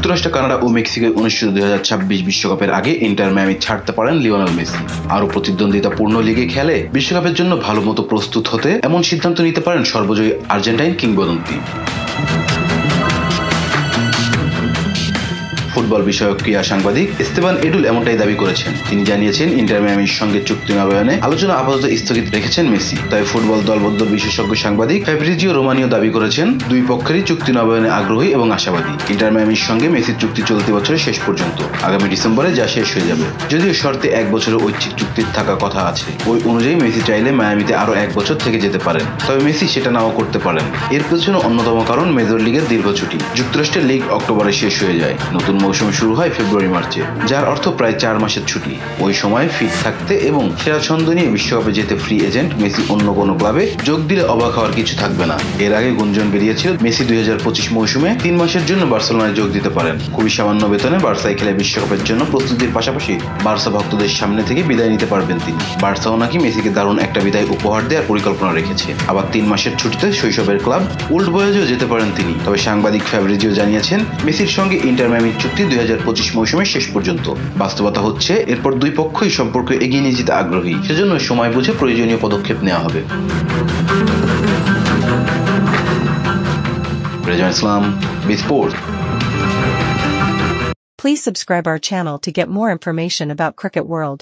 যুক্তরাষ্ট্র, কানাডা ও মেক্সিকোয় অনুষ্ঠিত 2026 বিশ্বকাপের আগে ইন্টার মায়ামি ছাড়তে পারেন লিওনেল মেসি। আরও প্রতিদ্বন্দ্বিতাপূর্ণ লিগে খেলে বিশ্বকাপের জন্য ভালো মতো প্রস্তুত হতে এমন সিদ্ধান্ত নিতে পারেন সর্বজয়ী আর্জেন্টাইন কিংবদন্তি। ফুটবল বিষয়ক ক্রীড়া সাংবাদিক এস্তেবান এডুল এমনটাই দাবি করেছেন। তিনি জানিয়েছেন, ইন্টার মায়ামির সঙ্গে চুক্তি নবায়নে আলোচনা আপাতত স্থগিত রেখেছেন মেসি। তবে ফুটবল দলবদ্ধ বিশেষজ্ঞ সাংবাদিক ফ্যাব্রিজিও রোমানিও দাবি করেছেন, দুই পক্ষেরই চুক্তি নবায়নে আগ্রহী এবং আশাবাদী। ইন্টার মায়ামির সঙ্গে মেসির চুক্তি চলতি বছরের শেষ পর্যন্ত, আগামী ডিসেম্বরে যা শেষ হয়ে যাবে। যদিও শর্তে 1 বছরের ঐচ্ছিক চুক্তির থাকা কথা আছে। ওই অনুযায়ী মেসি চাইলে মায়ামিতে আরও 1 বছর থেকে যেতে পারেন। তবে মেসি সেটা নাও করতে পারেন। এর পেছনে অন্যতম কারণ মেজর লিগের দীর্ঘ ছুটি। যুক্তরাষ্ট্রের লিগ অক্টোবরে শেষ হয়ে যায়, নতুন মৌসুম শুরু হয় ফেব্রুয়ারি-মার্চে, যার অর্থ প্রায় 4 মাসের ছুটি। ওই সময় ফিট থাকতে এবং সেরা ছন্দ নিয়ে বিশ্বকাপে যেতে ফ্রি এজেন্ট মেসি অন্য কোনো ক্লাবে যোগ দিলে অবাক হওয়ার কিছু থাকবে না। এর আগে গুঞ্জন বেরিয়েছিল মেসি 2025 মৌসুমে 3 মাসের জন্য বার্সেলোনায় যোগ দিতে পারেন। খুবই সামান্য বেতনে বার্সায় খেলে বিশ্বকাপের জন্য প্রস্তুতির পাশাপাশি বার্সা ভক্তদের সামনে থেকে বিদায় নিতে পারবেন তিনি। বার্সাও নাকি মেসিকে দারুণ একটা বিদায় উপহার দেওয়ার পরিকল্পনা রেখেছে। আবার 3 মাসের ছুটিতে শৈশবের ক্লাব ওল্ড বয়েজেও যেতে পারেন তিনি। তবে সাংবাদিক ফ্যাব্রিজিও জানিয়েছেন, মেসির সঙ্গে ইন্টার মায়ামির চুক্তি 2025 মৌসুমের শেষ পর্যন্ত। বাস্তবতা হচ্ছে, এরপর দুই পক্ষই সম্পর্ক এগিয়ে নিয়ে যেতে আগ্রহী। সেজন্য সময় বুঝে প্রয়োজনীয় পদক্ষেপ নেওয়া হবে। রেজান ইসলাম, বিস্পোর্ট। Please subscribe our channel to get more information about Cricket World.